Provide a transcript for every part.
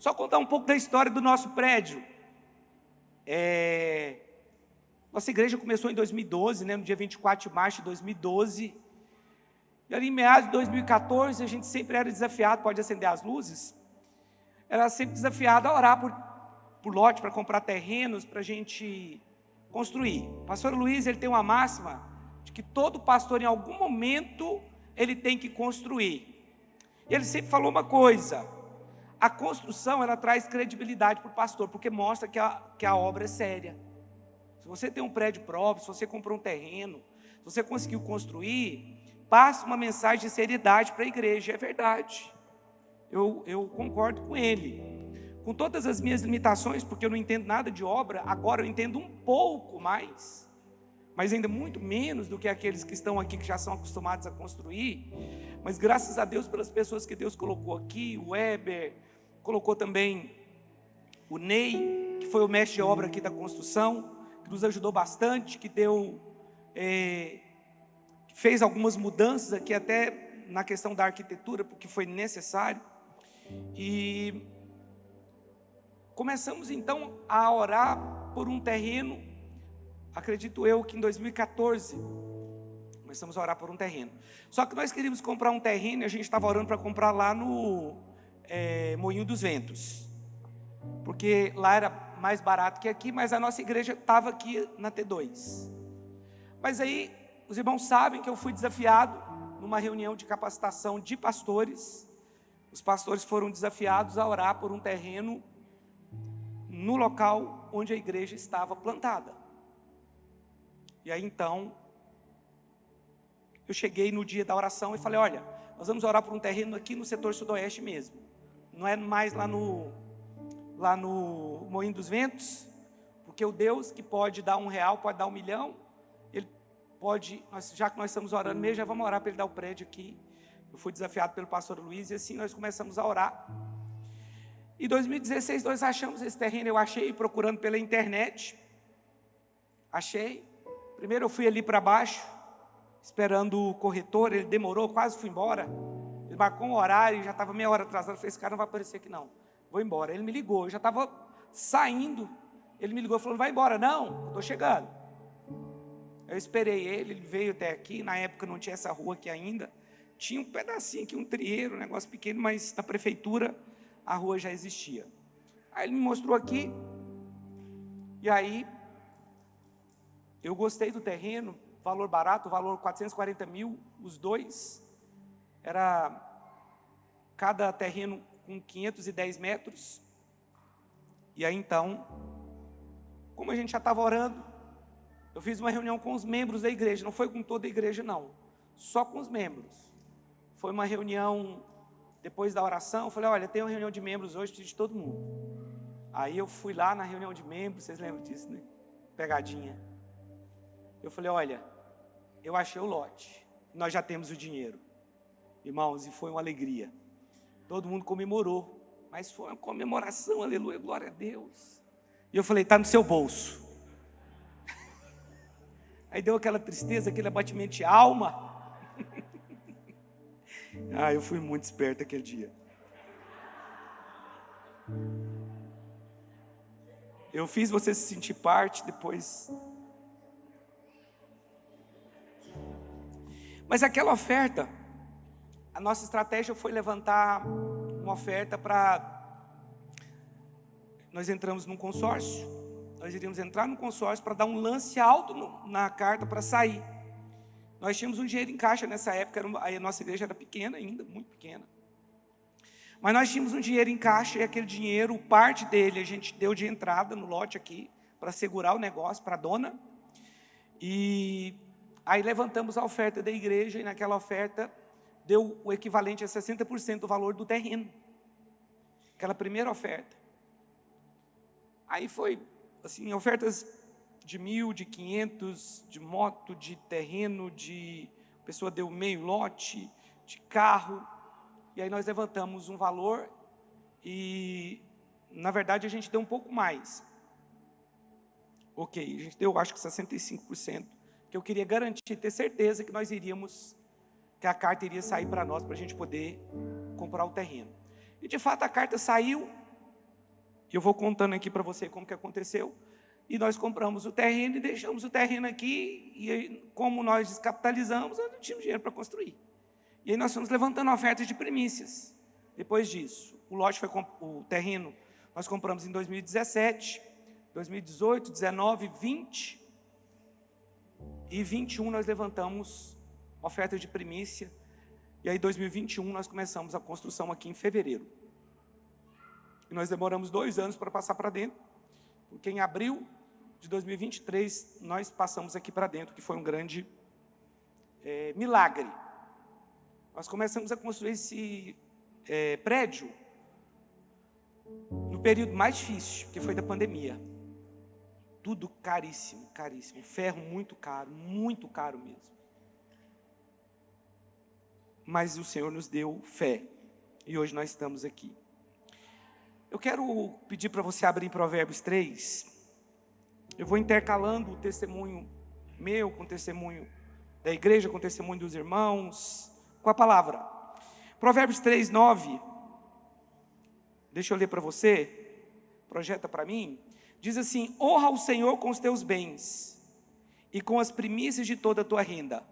Só contar um pouco da história do nosso prédio. Nossa igreja começou em 2012, no dia 24 de março de 2012. E ali em meados de 2014, a gente sempre era desafiado, pode acender as luzes, era sempre desafiado a orar por lote, para comprar terrenos, para a gente construir. O pastor Luiz, ele tem uma máxima de que todo pastor, em algum momento, ele tem que construir. E ele sempre falou uma coisa: a construção, ela traz credibilidade para o pastor, porque mostra que a obra é séria. Se você tem um prédio próprio, se você comprou um terreno, se você conseguiu construir, passa uma mensagem de seriedade para a igreja. É verdade, eu concordo com ele. Com todas as minhas limitações, porque eu não entendo nada de obra, agora eu entendo um pouco mais, mas ainda muito menos do que aqueles que estão aqui, que já são acostumados a construir. Mas graças a Deus pelas pessoas que Deus colocou aqui, o Weber, colocou também o Ney, que foi o mestre de obra aqui da construção, que nos ajudou bastante, que fez algumas mudanças aqui até na questão da arquitetura, porque foi necessário. E começamos então a orar por um terreno, acredito eu que em 2014, começamos a orar por um terreno. Só que nós queríamos comprar um terreno e a gente estava orando para comprar lá no Moinho dos Ventos, porque lá era mais barato que aqui, mas a nossa igreja estava aqui na T2. Mas aí, os irmãos sabem que eu fui desafiado numa reunião de capacitação de pastores. Os pastores foram desafiados a orar por um terreno no local onde a igreja estava plantada. E aí então, eu cheguei no dia da oração e falei: olha, nós vamos orar por um terreno aqui no setor sudoeste mesmo, não é mais lá no Moinho dos Ventos, porque o Deus que pode dar R$1, pode dar 1 milhão, Ele pode, já que nós estamos orando mesmo, já vamos orar para Ele dar o prédio aqui. Eu fui desafiado pelo pastor Luiz e assim nós começamos a orar. Em 2016 nós achamos esse terreno, eu achei procurando pela internet, achei. Primeiro eu fui ali para baixo, esperando o corretor, ele demorou, quase fui embora. Ele marcou um horário, já estava meia hora atrasado, eu falei: esse cara não vai aparecer aqui não, vou embora. Ele me ligou, eu já estava saindo, ele me ligou, falou: não vai embora não, estou chegando. Eu esperei ele veio até aqui, na época não tinha essa rua aqui ainda, tinha um pedacinho aqui, um trieiro, um negócio pequeno, mas na prefeitura a rua já existia. Aí ele me mostrou aqui, e aí eu gostei do terreno, valor barato, valor 440 mil, os dois, era cada terreno com 510 metros, e aí então, como a gente já estava orando, eu fiz uma reunião com os membros da igreja, não foi com toda a igreja não, só com os membros. Foi uma reunião, depois da oração, eu falei: olha, tem uma reunião de membros hoje, preciso de todo mundo. Aí eu fui lá na reunião de membros, vocês lembram disso, né? Pegadinha. Eu falei: olha, eu achei o lote, nós já temos o dinheiro. Irmãos, e foi uma alegria. Todo mundo comemorou, mas foi uma comemoração, aleluia, glória a Deus. E eu falei: está no seu bolso. Aí deu aquela tristeza, aquele abatimento de alma. Eu fui muito esperto aquele dia. Eu fiz você se sentir parte depois. Mas aquela oferta, a nossa estratégia foi levantar uma oferta para... Nós entramos num consórcio, nós iríamos entrar num consórcio para dar um lance alto na carta para sair. Nós tínhamos um dinheiro em caixa nessa época, a nossa igreja era pequena ainda, muito pequena. Mas nós tínhamos um dinheiro em caixa e aquele dinheiro, parte dele a gente deu de entrada no lote aqui, para segurar o negócio para a dona. E aí levantamos a oferta da igreja e naquela oferta deu o equivalente a 60% do valor do terreno. Aquela primeira oferta. Aí foi, assim, ofertas de 1.000, de 500, de moto, de terreno, a pessoa deu meio lote, de carro. E aí nós levantamos um valor e, na verdade, a gente deu um pouco mais. Ok, a gente deu, acho que 65%, que eu queria garantir, ter certeza que nós iríamos, que a carta iria sair para nós, para a gente poder comprar o terreno. E, de fato, a carta saiu Eu vou contando aqui para você como que aconteceu. E nós compramos o terreno e deixamos o terreno aqui. E aí, como nós descapitalizamos, nós não tínhamos dinheiro para construir. E aí nós fomos levantando ofertas de primícias. Depois disso, o terreno nós compramos em 2017, 2018, 19, 20 e 21 nós levantamos ofertas de primícia. E aí, em 2021, nós começamos a construção aqui em fevereiro. E nós demoramos 2 anos para passar para dentro, porque em abril de 2023, nós passamos aqui para dentro, que foi um grande milagre. Nós começamos a construir esse prédio no período mais difícil, que foi da pandemia. Tudo caríssimo, caríssimo. Ferro muito caro mesmo. Mas o Senhor nos deu fé, e hoje nós estamos aqui. Eu quero pedir para você abrir em Provérbios 3, eu vou intercalando o testemunho meu com o testemunho da igreja, com o testemunho dos irmãos, com a palavra. Provérbios 3, 9, deixa eu ler para você, projeta para mim, diz assim: honra o Senhor com os teus bens, e com as primícias de toda a tua renda,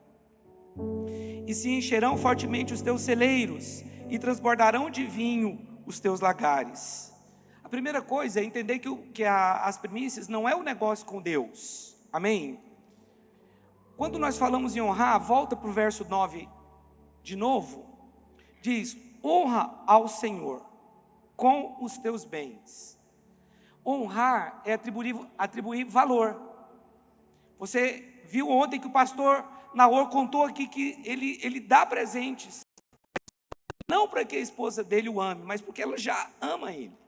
e se encherão fortemente os teus celeiros, e transbordarão de vinho os teus lagares. A primeira coisa é entender que as primícias não é o negócio com Deus, amém? Quando nós falamos em honrar, volta para o verso 9 de novo, diz: honra ao Senhor com os teus bens. Honrar é atribuir valor. Você viu ontem que o pastor Naor contou aqui que ele dá presentes, não para que a esposa dele o ame, mas porque ela já ama ele.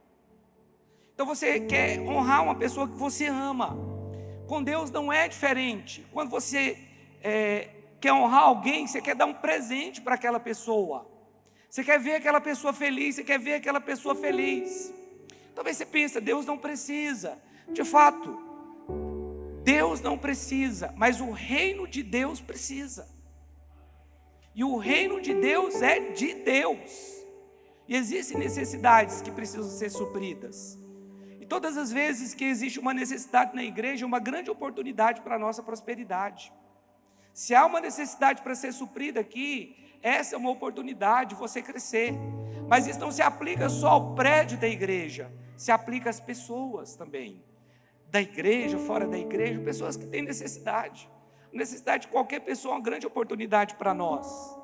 Então você quer honrar uma pessoa que você ama. Com Deus não é diferente. Quando você quer honrar alguém, você quer dar um presente para aquela pessoa. Você quer ver aquela pessoa feliz, você quer ver aquela pessoa feliz. Talvez você pense, Deus não precisa. De fato, Deus não precisa, mas o reino de Deus precisa. E o reino de Deus é de Deus. E existem necessidades que precisam ser supridas. E todas as vezes que existe uma necessidade na igreja, é uma grande oportunidade para a nossa prosperidade. Se há uma necessidade para ser suprida aqui, essa é uma oportunidade de você crescer. Mas isso não se aplica só ao prédio da igreja, se aplica às pessoas também. Da igreja, fora da igreja, pessoas que têm necessidade. A necessidade de qualquer pessoa é uma grande oportunidade para nós.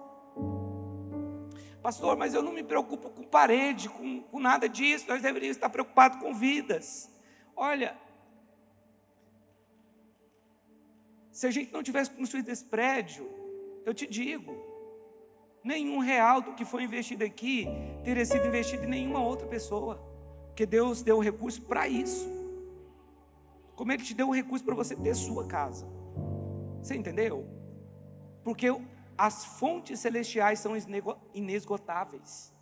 Pastor, mas eu não me preocupo com parede, com nada disso. Nós deveríamos estar preocupados com vidas. Olha, se a gente não tivesse construído esse prédio, eu te digo, nenhum real do que foi investido aqui teria sido investido em nenhuma outra pessoa, porque Deus deu o recurso para isso. Como Ele te deu o recurso para você ter sua casa. Você entendeu? Porque as fontes celestiais são inesgotáveis.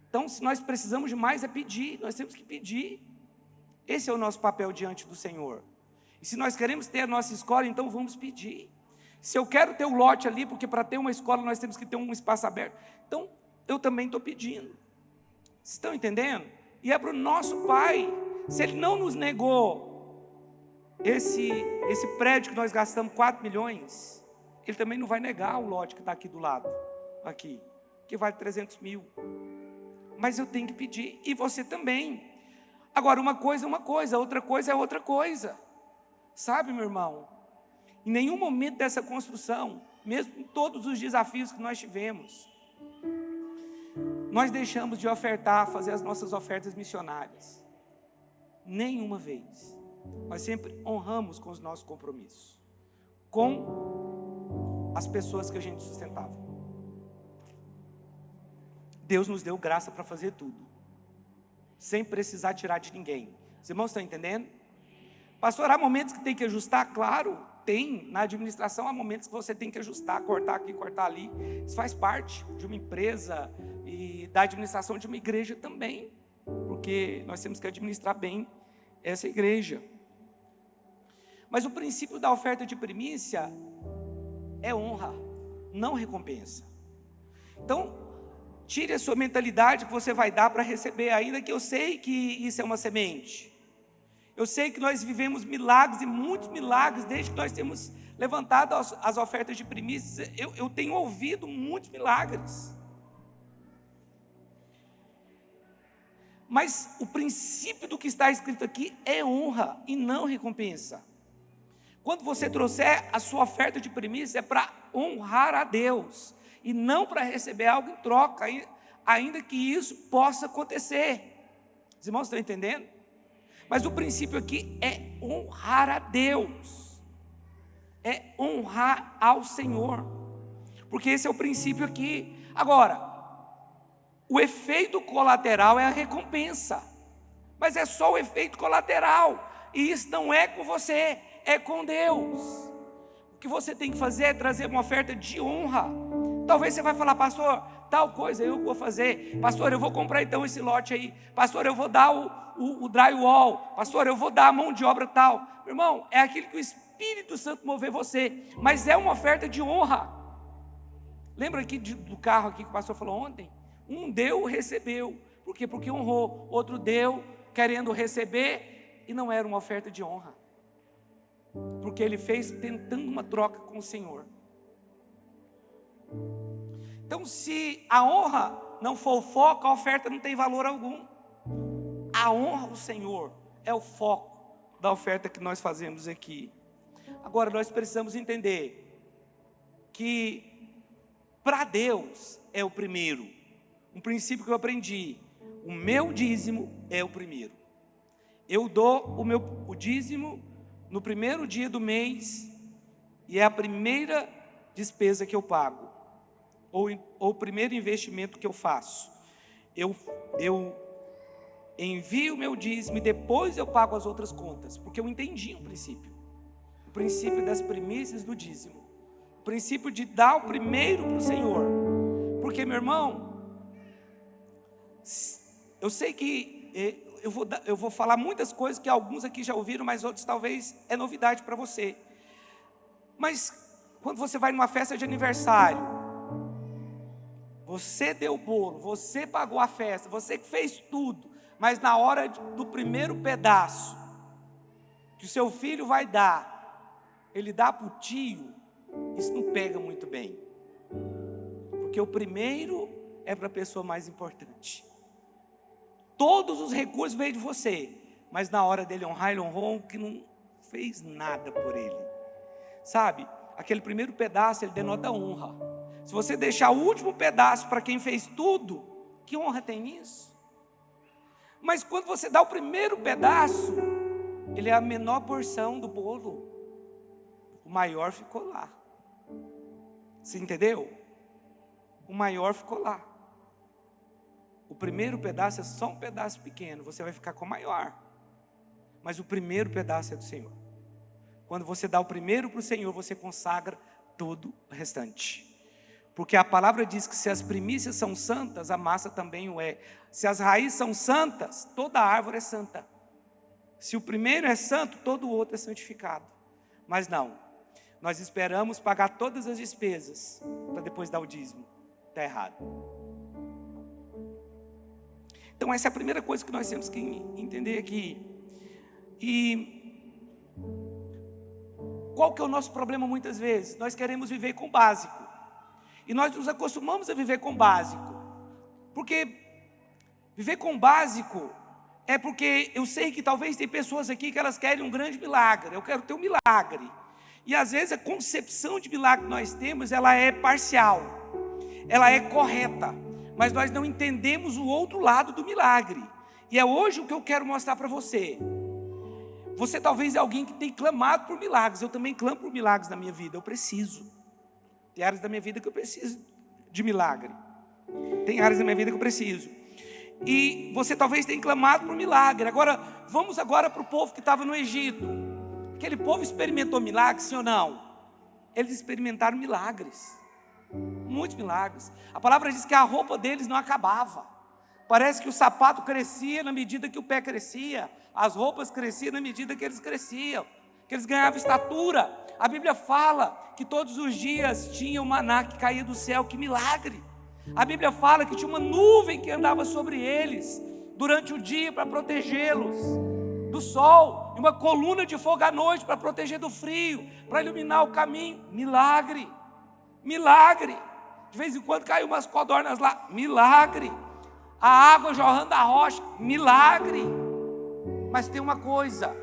Então, se nós precisamos de mais, é pedir. Nós temos que pedir. Esse é o nosso papel diante do Senhor. E se nós queremos ter a nossa escola, então vamos pedir. Se eu quero ter um lote ali, porque para ter uma escola nós temos que ter um espaço aberto, então eu também estou pedindo. Vocês estão entendendo? E é para o nosso Pai. Se Ele não nos negou esse prédio que nós gastamos 4 milhões, Ele também não vai negar o lote que está aqui do lado, aqui, que vale 300 mil. Mas eu tenho que pedir, e você também. Agora, uma coisa é uma coisa, outra coisa é outra coisa. Sabe, meu irmão, em nenhum momento dessa construção, mesmo com todos os desafios que nós tivemos, nós deixamos de ofertar, fazer as nossas ofertas missionárias. Nenhuma vez. Nós sempre honramos com os nossos compromissos, com as pessoas que a gente sustentava. Deus nos deu graça para fazer tudo, sem precisar tirar de ninguém. Os irmãos estão entendendo? Pastor, há momentos que tem que ajustar? Claro, tem. Na administração há momentos que você tem que ajustar, cortar aqui, cortar ali. Isso faz parte de uma empresa e da administração de uma igreja também, porque nós temos que administrar bem essa igreja. Mas o princípio da oferta de primícia é honra, não recompensa. Então, Tire a sua mentalidade que você vai dar para receber, ainda que eu sei que isso é uma semente. Eu sei que nós vivemos milagres e muitos milagres desde que nós temos levantado as ofertas de primícias. Eu tenho ouvido muitos milagres. Mas o princípio do que está escrito aqui é honra e não recompensa. Quando você trouxer a sua oferta de primícia, é para honrar a Deus e não para receber algo em troca, ainda que isso possa acontecer. Os irmãos estão entendendo? Mas o princípio aqui é honrar a Deus, é honrar ao Senhor, porque esse é o princípio aqui. Agora, o efeito colateral é a recompensa, mas é só o efeito colateral, e isso não é com você, é com Deus. O que você tem que fazer é trazer uma oferta de honra. Talvez você vai falar: pastor, tal coisa eu vou fazer. Pastor, eu vou comprar então esse lote aí. Pastor, eu vou dar o drywall. Pastor, eu vou dar a mão de obra tal. Meu irmão, é aquilo que o Espírito Santo mover você, mas é uma oferta de honra. Lembra aqui do carro aqui que o pastor falou ontem? Um deu, recebeu. Por quê? Porque honrou. Outro deu, querendo receber, e não era uma oferta de honra, porque ele fez tentando uma troca com o Senhor. Então, se a honra não for o foco, a oferta não tem valor algum. A honra ao Senhor é o foco da oferta que nós fazemos aqui. Agora, nós precisamos entender que para Deus é o primeiro. Um princípio que eu aprendi: o meu dízimo é o primeiro. Eu dou o dízimo no primeiro dia do mês, e é a primeira despesa que eu pago, ou o primeiro investimento que eu faço. Eu envio o meu dízimo e depois eu pago as outras contas, porque eu entendi o princípio das primícias do dízimo, o princípio de dar o primeiro para o Senhor. Porque, meu irmão, eu sei que eu vou falar muitas coisas que alguns aqui já ouviram, mas outros talvez é novidade para você. Mas quando você vai numa festa de aniversário, você deu o bolo, você pagou a festa, você que fez tudo, mas na hora do primeiro pedaço que o seu filho vai dar, ele dá para o tio, isso não pega muito bem, porque o primeiro é para a pessoa mais importante. Todos os recursos veio de você, mas na hora dele honrar, ele honrou um que não fez nada por ele. Sabe, aquele primeiro pedaço, ele denota honra. Se você deixar o último pedaço para quem fez tudo, que honra tem nisso? Mas quando você dá o primeiro pedaço, ele é a menor porção do bolo. O maior ficou lá. Você entendeu? O maior ficou lá. O primeiro pedaço é só um pedaço pequeno, você vai ficar com o maior. Mas o primeiro pedaço é do Senhor. Quando você dá o primeiro para o Senhor, você consagra todo o restante. Porque a palavra diz que se as primícias são santas, a massa também o é. Se as raízes são santas, toda árvore é santa. Se o primeiro é santo, todo o outro é santificado. Mas não, nós esperamos pagar todas as despesas para depois dar o dízimo. Está errado. Então essa é a primeira coisa que nós temos que entender aqui. E qual que é o nosso problema muitas vezes? Nós queremos viver com o básico. E nós nos acostumamos a viver com o básico. Porque viver com o básico é porque eu sei que talvez tem pessoas aqui que elas querem um grande milagre. Eu quero ter um milagre. E às vezes a concepção de milagre que nós temos, ela é parcial. Ela é correta. Mas nós não entendemos o outro lado do milagre. E é hoje o que eu quero mostrar para você. Você talvez é alguém que tem clamado por milagres. Eu também clamo por milagres na minha vida. Eu preciso. Tem áreas da minha vida que eu preciso de milagre. Tem áreas da minha vida que eu preciso. E você talvez tenha clamado por milagre. Agora, vamos agora para o povo que estava no Egito. Aquele povo experimentou milagres, sim ou não? Eles experimentaram milagres. Muitos milagres. A palavra diz que a roupa deles não acabava. Parece que o sapato crescia na medida que o pé crescia. As roupas cresciam na medida que eles cresciam, que eles ganhavam estatura. A Bíblia fala que todos os dias tinha o maná que caía do céu. Que milagre! A Bíblia fala que tinha uma nuvem que andava sobre eles durante o dia para protegê-los do sol, e uma coluna de fogo à noite para proteger do frio, para iluminar o caminho. Milagre, milagre. De vez em quando caiu umas codornas lá, milagre. A água jorrando da rocha, milagre. Mas tem uma coisa,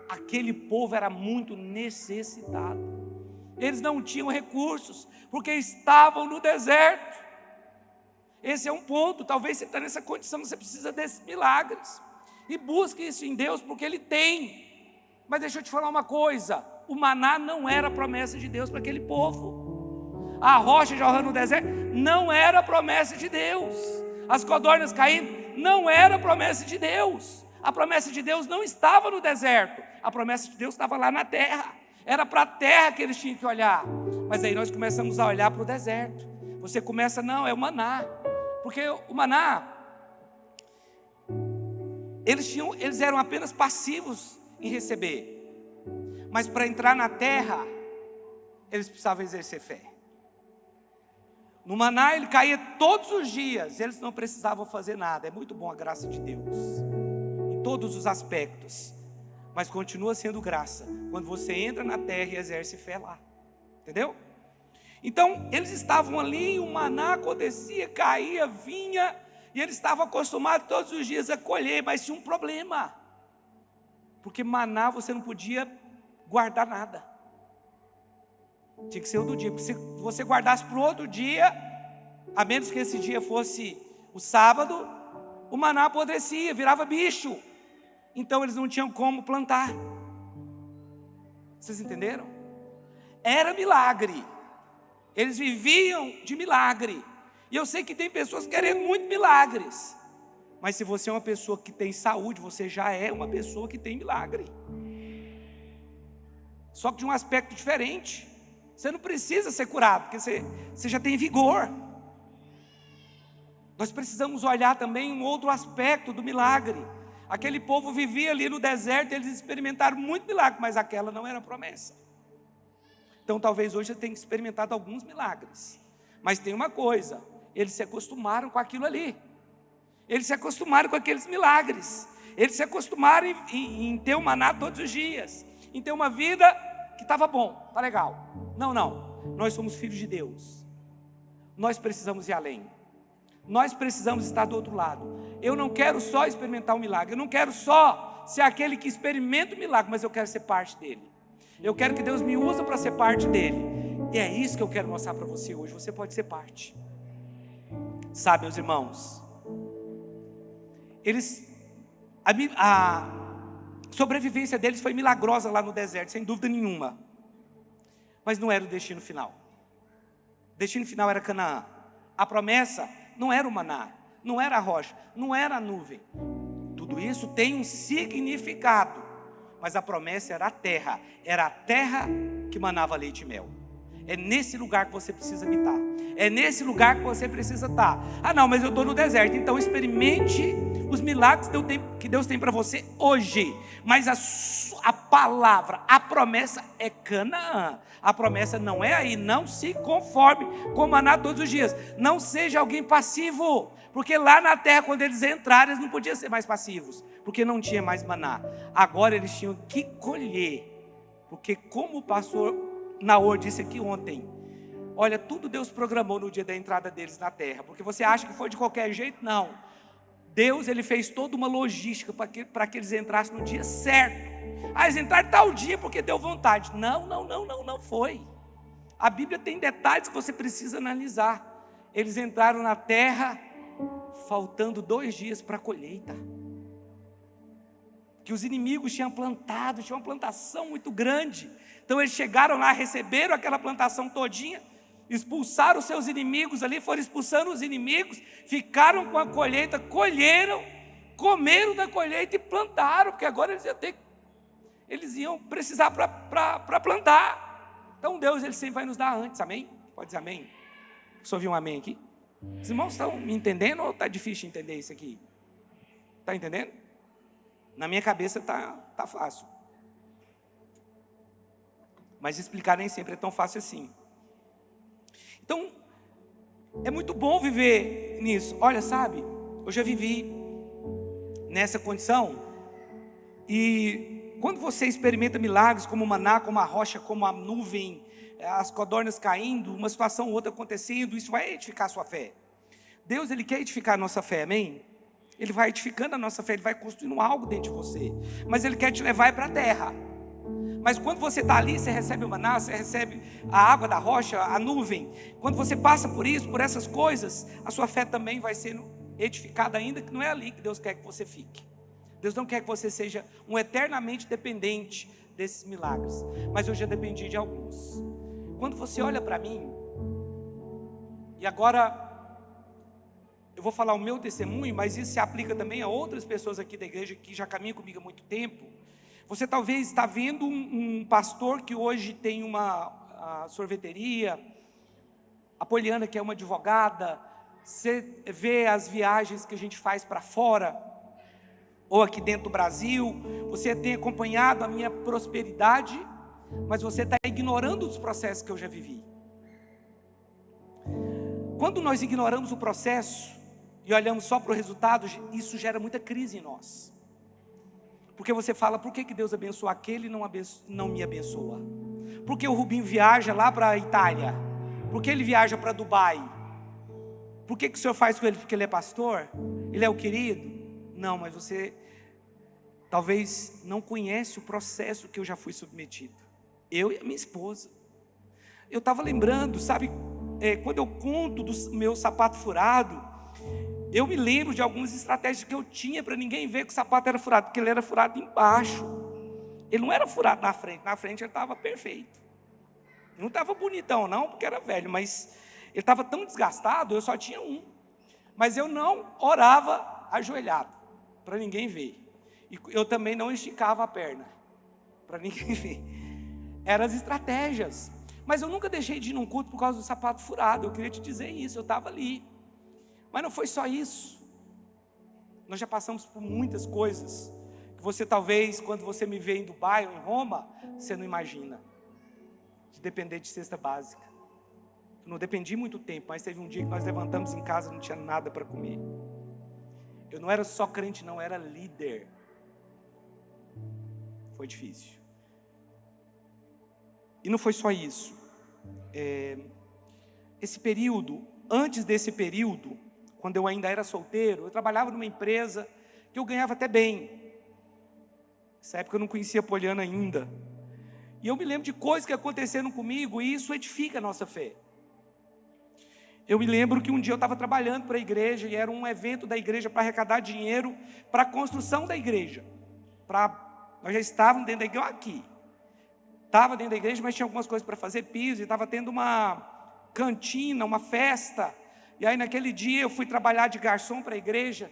aquele povo era muito necessitado. Eles não tinham recursos, porque estavam no deserto. Esse é um ponto. Talvez você está nessa condição, você precisa desses milagres, e busque isso em Deus, porque Ele tem. Mas deixa eu te falar uma coisa, o maná não era promessa de Deus para aquele povo. A rocha jorrando no deserto não era promessa de Deus. As codornas caindo não era promessa de Deus. A promessa de Deus não estava no deserto, a promessa de Deus estava lá na terra. Era para a terra que eles tinham que olhar. Mas aí nós começamos a olhar para o deserto. Você começa, não, é o maná. Porque o maná, eles eram apenas passivos em receber. Mas para entrar na terra, eles precisavam exercer fé. No maná ele caía todos os dias, eles não precisavam fazer nada. É muito bom a graça de Deus, em todos os aspectos. Mas continua sendo graça quando você entra na terra e exerce fé lá. Entendeu? Então, eles estavam ali, o maná acontecia, caía, vinha, e eles estavam acostumados todos os dias a colher, mas tinha um problema. Porque maná você não podia guardar nada. Tinha que ser o do dia, porque se você guardasse para o outro dia, a menos que esse dia fosse o sábado, o maná apodrecia, virava bicho. Então eles não tinham como plantar. Vocês entenderam? Era milagre. Eles viviam de milagre. E eu sei que tem pessoas querendo muito milagres. Mas se você é uma pessoa que tem saúde, você já é uma pessoa que tem milagre. Só que de um aspecto diferente. Você não precisa ser curado, porque você já tem vigor. Nós precisamos olhar também um outro aspecto do milagre. Aquele povo vivia ali no deserto, eles experimentaram muito milagre, mas aquela não era promessa. Então talvez hoje você tenha experimentado alguns milagres. Mas tem uma coisa, eles se acostumaram com aquilo ali. Eles se acostumaram com aqueles milagres. Eles se acostumaram em ter o maná todos os dias. Em ter uma vida que estava bom, está legal. Não, nós somos filhos de Deus. Nós precisamos ir além. Nós precisamos estar do outro lado. Eu não quero só experimentar um milagre. Eu não quero só ser aquele que experimenta o milagre, mas eu quero ser parte dele. Eu quero que Deus me use para ser parte dele. E é isso que eu quero mostrar para você hoje. Você pode ser parte. Sabe, meus irmãos, a sobrevivência deles foi milagrosa lá no deserto, sem dúvida nenhuma. Mas não era o destino final. O destino final era Canaã. A promessa não era o maná, não era a rocha, não era a nuvem. Tudo isso tem um significado. Mas a promessa era a terra que manava leite e mel. É nesse lugar que você precisa habitar. É nesse lugar que você precisa estar. Ah não, mas eu estou no deserto. Então experimente os milagres que Deus tem para você hoje. Mas a palavra, a promessa é Canaã. A promessa não é aí. Não se conforme com o maná todos os dias. Não seja alguém passivo. Porque lá na terra, quando eles entraram, eles não podiam ser mais passivos. Porque não tinha mais maná. Agora eles tinham que colher. Porque como o pastor Naor disse aqui ontem, olha, tudo Deus programou no dia da entrada deles na terra. Porque você acha que foi de qualquer jeito? Não. Deus, ele fez toda uma logística para que eles entrassem no dia certo. Ah, eles entraram tal dia porque deu vontade. Não foi. A Bíblia tem detalhes que você precisa analisar. Eles entraram na terra faltando 2 dias para a colheita. Que os inimigos tinham plantado, tinha uma plantação muito grande. Então eles chegaram lá, receberam aquela plantação todinha, expulsaram os seus inimigos ali, foram expulsando os inimigos, ficaram com a colheita, colheram, comeram da colheita e plantaram, porque agora eles iam precisar para plantar. Então Deus, ele sempre vai nos dar antes, amém? Pode dizer amém? Só ouvi um amém aqui? Os irmãos estão me entendendo ou está difícil entender isso aqui? Está entendendo? Na minha cabeça está fácil. Mas explicar nem sempre é tão fácil assim. Então, É muito bom viver nisso. Olha, sabe, eu já vivi nessa condição. E quando você experimenta milagres como o maná, como a rocha, como a nuvem, as codornas caindo, uma situação ou outra acontecendo, isso vai edificar a sua fé. Deus, Ele quer edificar a nossa fé, amém? Ele vai edificando a nossa fé, Ele vai construindo algo dentro de você. Mas Ele quer te levar para a terra. Mas quando você está ali, você recebe o maná, você recebe a água da rocha, a nuvem. Quando você passa por isso, por essas coisas, a sua fé também vai sendo edificada, ainda que não é ali que Deus quer que você fique. Deus não quer que você seja um eternamente dependente desses milagres. Mas eu já dependi de alguns. Quando você olha para mim, e agora eu vou falar o meu testemunho, mas isso se aplica também a outras pessoas aqui da igreja que já caminham comigo há muito tempo. Você talvez está vendo um pastor que hoje tem uma sorveteria, a Poliana, que é uma advogada. Você vê as viagens que a gente faz para fora, ou aqui dentro do Brasil. Você tem acompanhado a minha prosperidade, mas você está ignorando os processos que eu já vivi. Quando nós ignoramos o processo e olhamos só para o resultado, isso gera muita crise em nós. Porque você fala, por que Deus abençoa aquele e não me abençoa? Por que o Rubinho viaja lá para a Itália? Por que ele viaja para Dubai? Por que o senhor faz com ele? Porque ele é pastor? Ele é o querido? Não, mas você talvez não conhece o processo que eu já fui submetido. Eu e a minha esposa. Eu estava lembrando, sabe, quando eu conto do meu sapato furado, eu me lembro de algumas estratégias que eu tinha para ninguém ver que o sapato era furado, porque ele era furado embaixo. Ele não era furado na frente ele estava perfeito. Não estava bonitão não, porque era velho, mas ele estava tão desgastado, eu só tinha um. Mas eu não orava ajoelhado, para ninguém ver. E eu também não esticava a perna, para ninguém ver. Eram as estratégias. Mas eu nunca deixei de ir num culto por causa do sapato furado. Eu queria te dizer isso, eu estava ali. Mas não foi só isso. Nós já passamos por muitas coisas que você talvez, quando você me vê em Dubai ou em Roma, você não imagina. De depender de cesta básica. Eu não dependi muito tempo, mas teve um dia que nós levantamos em casa e não tinha nada para comer. Eu não era só crente, não, era líder. Foi difícil. E não foi só isso. Esse período, antes desse período, quando eu ainda era solteiro, eu trabalhava numa empresa que eu ganhava até bem. Nessa época eu não conhecia a Poliana ainda. E eu me lembro de coisas que aconteceram comigo, e isso edifica a nossa fé. Eu me lembro que um dia eu estava trabalhando para a igreja, e era um evento da igreja para arrecadar dinheiro para a construção da igreja. Nós já estávamos dentro da igreja, aqui. Estava dentro da igreja, mas tinha algumas coisas para fazer, piso, e estava tendo uma cantina, uma festa. E aí naquele dia eu fui trabalhar de garçom para a igreja,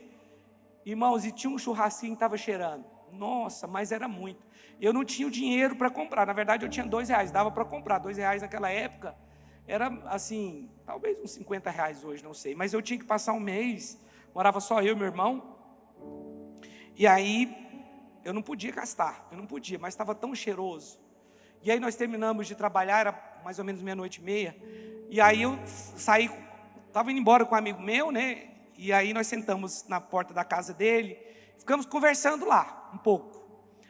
irmãos, e tinha um churrasquinho que estava cheirando. Nossa, mas era muito. Eu não tinha o dinheiro para comprar, na verdade eu tinha R$2, dava para comprar. R$2 naquela época, era assim, talvez uns R$50 hoje, não sei. Mas eu tinha que passar um mês, morava só eu e meu irmão. E aí, eu não podia gastar, mas estava tão cheiroso. E aí nós terminamos de trabalhar, era mais ou menos 00:30. E aí eu saí, estava indo embora com um amigo meu, né? E aí nós sentamos na porta da casa dele, ficamos conversando lá, um pouco.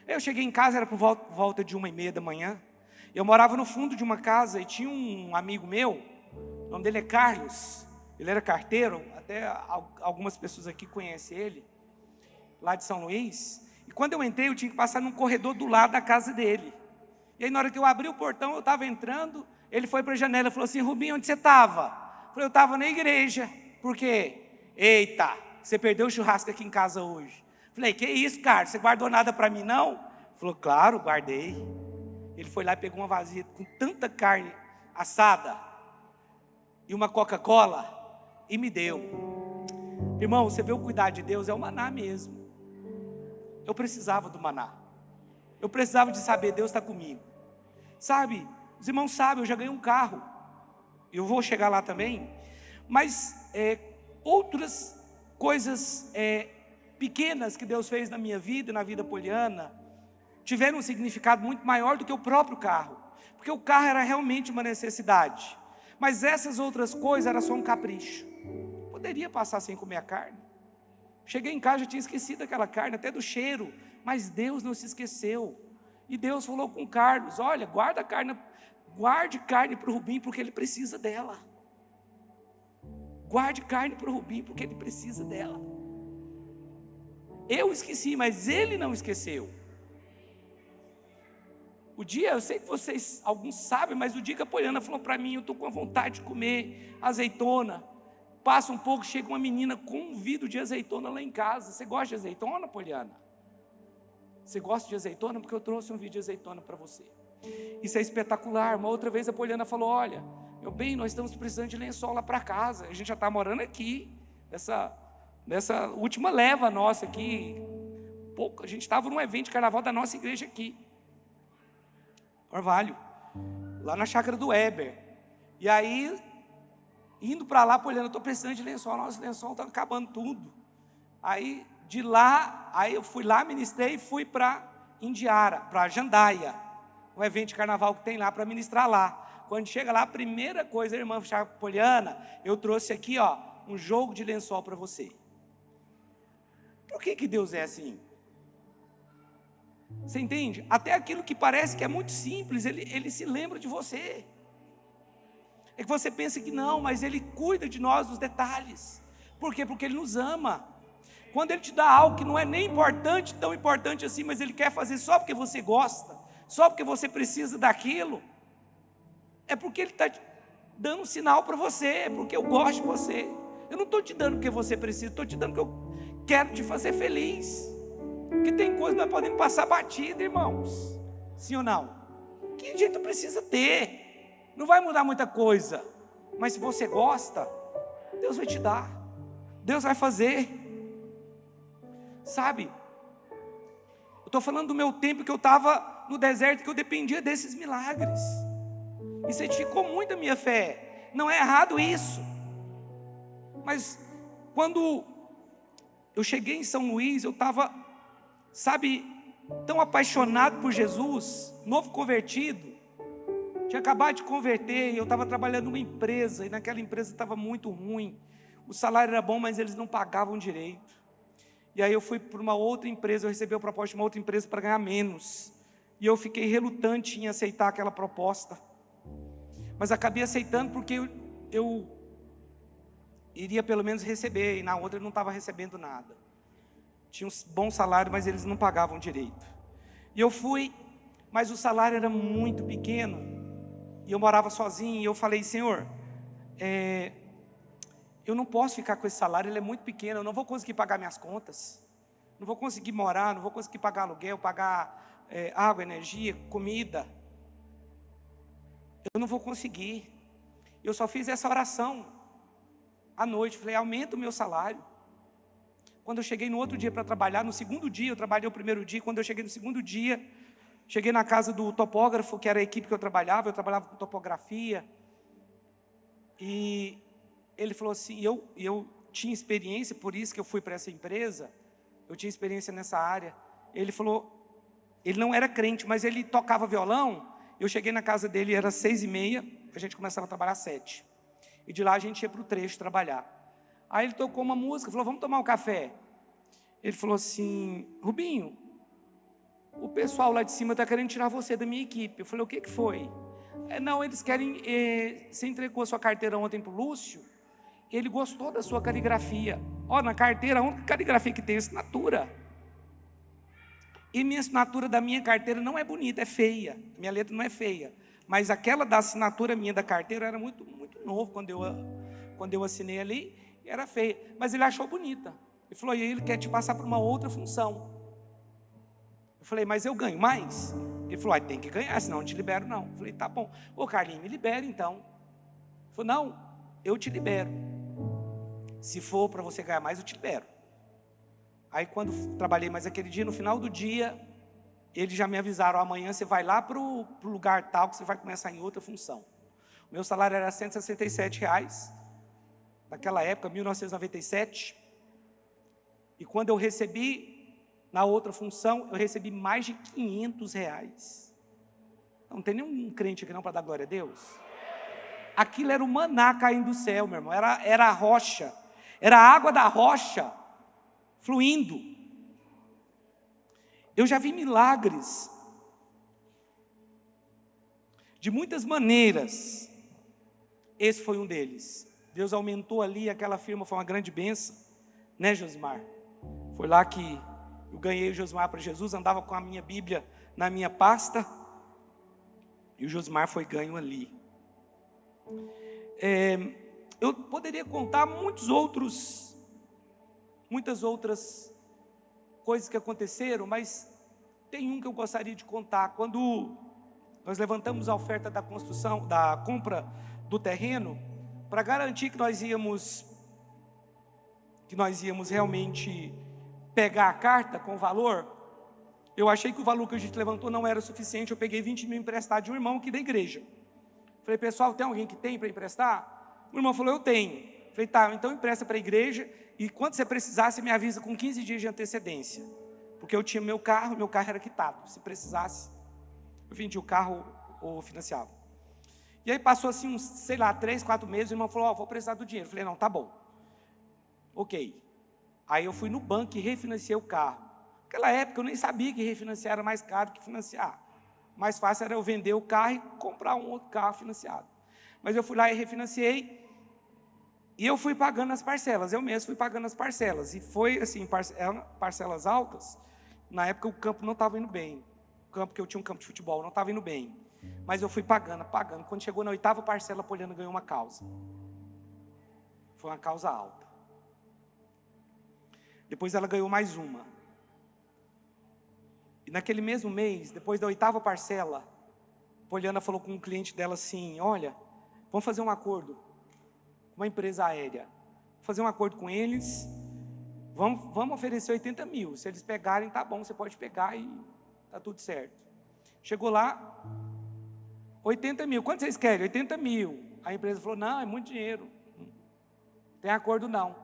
Eu cheguei em casa, era por volta de 1:30 da manhã. Eu morava no fundo de uma casa e tinha um amigo meu, o nome dele é Carlos. Ele era carteiro, até algumas pessoas aqui conhecem ele, lá de São Luís. E quando eu entrei, eu tinha que passar num corredor do lado da casa dele. E aí na hora que eu abri o portão, eu estava entrando, ele foi para a janela e falou assim: Rubinho, onde você estava? Eu falei, eu estava na igreja. Por quê? Eita, você perdeu o churrasco aqui em casa hoje. Eu falei, que isso, cara, você guardou nada para mim não? Ele falou, claro, guardei. Ele foi lá e pegou uma vasilha com tanta carne assada e uma Coca-Cola e me deu. Irmão, você vê o cuidado de Deus, é o maná mesmo. Eu precisava do maná. Eu precisava de saber, Deus está comigo. Sabe, os irmãos sabem, eu já ganhei um carro. Eu vou chegar lá também. Mas outras coisas pequenas que Deus fez na minha vida e na vida poliana tiveram um significado muito maior do que o próprio carro. Porque o carro era realmente uma necessidade. Mas essas outras coisas era só um capricho. Poderia passar sem comer a carne. Cheguei em casa, já tinha esquecido aquela carne, até do cheiro. Mas Deus não se esqueceu. E Deus falou com Carlos: olha, guarde carne para o Rubim, porque ele precisa dela. Guarde carne para o Rubim, porque ele precisa dela. Eu esqueci, mas ele não esqueceu. O dia, eu sei que vocês, alguns sabem, mas o dia que a Poliana falou para mim: eu estou com vontade de comer azeitona. Passa um pouco, chega uma menina com um vidro de azeitona lá em casa. Você gosta de azeitona, Poliana? Você gosta de azeitona? Porque eu trouxe um vídeo de azeitona para você. Isso é espetacular. Uma outra vez a Poliana falou: olha, meu bem, nós estamos precisando de lençol lá para casa. A gente já está morando aqui, nessa última leva nossa aqui. A gente estava num evento de carnaval da nossa igreja aqui, Orvalho, lá na chácara do Weber. E aí, indo para lá, Poliana, eu estou precisando de lençol. Nosso lençol está acabando tudo. Aí, de lá, eu fui lá, ministrei e fui para Indiara, para Jandaia, um evento de carnaval que tem lá, para ministrar lá. Quando chega lá, a primeira coisa, a irmã Poliana, eu trouxe aqui, um jogo de lençol para você. Por que Deus é assim? Você entende? Até aquilo que parece que é muito simples, ele se lembra de você. É que você pensa que não, mas Ele cuida de nós nos detalhes. Por quê? Porque Ele nos ama. Quando Ele te dá algo que não é nem importante, tão importante assim, mas Ele quer fazer só porque você gosta, só porque você precisa daquilo, é porque Ele está dando um sinal para você, é porque eu gosto de você. Eu não estou te dando porque você precisa, estou te dando porque eu quero te fazer feliz. Porque tem coisas que nós podemos passar batida, irmãos. Sim ou não? Que a gente precisa ter. Não vai mudar muita coisa. Mas se você gosta, Deus vai te dar. Deus vai fazer. Sabe? Eu estou falando do meu tempo que eu estava no deserto, que eu dependia desses milagres. Isso edificou muito a minha fé. Não é errado isso. Mas quando eu cheguei em São Luís, eu estava, sabe, tão apaixonado por Jesus, novo convertido. Tinha acabado de converter e eu estava trabalhando numa empresa, e naquela empresa estava muito ruim. O salário era bom, mas eles não pagavam direito. E aí eu fui para uma outra empresa, eu recebi a proposta de uma outra empresa para ganhar menos. E eu fiquei relutante em aceitar aquela proposta. Mas acabei aceitando porque eu iria pelo menos receber, e na outra eu não estava recebendo nada. Tinha um bom salário, mas eles não pagavam direito. E eu fui, mas o salário era muito pequeno. E eu morava sozinho, e eu falei: Senhor, eu não posso ficar com esse salário, ele é muito pequeno, eu não vou conseguir pagar minhas contas, não vou conseguir morar, não vou conseguir pagar aluguel, pagar água, energia, comida. Eu não vou conseguir. Eu só fiz essa oração à noite, falei: aumenta o meu salário. Quando eu cheguei no outro dia para trabalhar, no segundo dia, eu trabalhei o primeiro dia, quando eu cheguei no segundo dia, cheguei na casa do topógrafo, que era a equipe que eu trabalhava com topografia, e ele falou assim, eu tinha experiência, por isso que eu fui para essa empresa, eu tinha experiência nessa área. Ele falou, ele não era crente, mas ele tocava violão. Eu cheguei na casa dele, era 6h30, a gente começava a trabalhar às 7h, e de lá a gente ia para o trecho trabalhar. Aí ele tocou uma música, falou: vamos tomar um café. Ele falou assim: Rubinho, o pessoal lá de cima está querendo tirar você da minha equipe. Eu falei: o que foi? Não, eles querem, você entregou a sua carteira ontem para o Lúcio, ele gostou da sua caligrafia. Na carteira, a única caligrafia que tem é assinatura. E minha assinatura da minha carteira não é bonita, é feia. Minha letra não é feia. Mas aquela da assinatura minha da carteira era muito, muito novo quando eu assinei ali, era feia. Mas ele achou bonita. Ele falou: e ele quer te passar para uma outra função. Eu falei: mas eu ganho mais? Ele falou: tem que ganhar, senão eu não te libero não. Eu falei: tá bom. Ô Carlinhos, me libera então. Ele falou: não, eu te libero. Se for para você ganhar mais, eu te libero. Aí quando trabalhei mais aquele dia, no final do dia, eles já me avisaram: amanhã você vai lá para o lugar tal, que você vai começar em outra função. O meu salário era R$167, naquela época, 1997. E quando eu recebi, na outra função, eu recebi mais de R$500. Não tem nenhum crente aqui não para dar glória a Deus? aquilo era o maná caindo do céu, meu irmão, era a rocha, era a água da rocha fluindo. Eu já vi milagres de muitas maneiras, esse foi um deles. Deus aumentou ali, aquela firma foi uma grande bênção, né, Josimar? Foi lá que eu ganhei o Josimar para Jesus, andava com a minha Bíblia na minha pasta, e o Josimar foi ganho ali. Eu poderia contar muitas outras coisas que aconteceram, mas tem um que eu gostaria de contar. Quando nós levantamos a oferta da construção, da compra do terreno, para garantir que nós íamos realmente pegar a carta com valor, eu achei que o valor que a gente levantou não era suficiente. Eu peguei 20 mil emprestado de um irmão aqui da igreja. Falei, pessoal, tem alguém que tem para emprestar? O irmão falou, eu tenho. Falei, tá, então empresta para a igreja, e quando você precisar, você me avisa com 15 dias de antecedência, porque eu tinha meu carro era quitado, se precisasse, eu vendia o carro ou financiava. E aí passou assim uns, 3, 4 meses, o irmão falou, vou precisar do dinheiro. Eu falei, não, tá bom. Ok. Aí eu fui no banco e refinanciei o carro. Naquela época eu nem sabia que refinanciar era mais caro que financiar. Mais fácil era eu vender o carro e comprar um outro carro financiado. Mas eu fui lá e refinanciei, e eu fui pagando as parcelas, eu mesmo fui pagando as parcelas, e foi assim, parcelas altas. Na época o campo não estava indo bem, o campo que eu tinha um campo de futebol, não estava indo bem, mas eu fui pagando, quando chegou na 8ª parcela, a Poliana ganhou uma causa, foi uma causa alta, depois ela ganhou mais uma, e naquele mesmo mês, depois da 8ª parcela, a Poliana falou com um cliente dela assim, olha, vamos fazer um acordo com uma empresa aérea, fazer um acordo com eles, vamos oferecer 80 mil, se eles pegarem, tá bom, você pode pegar e tá tudo certo. Chegou lá, 80 mil, quanto vocês querem? 80 mil. A empresa falou, não, é muito dinheiro, não tem acordo não.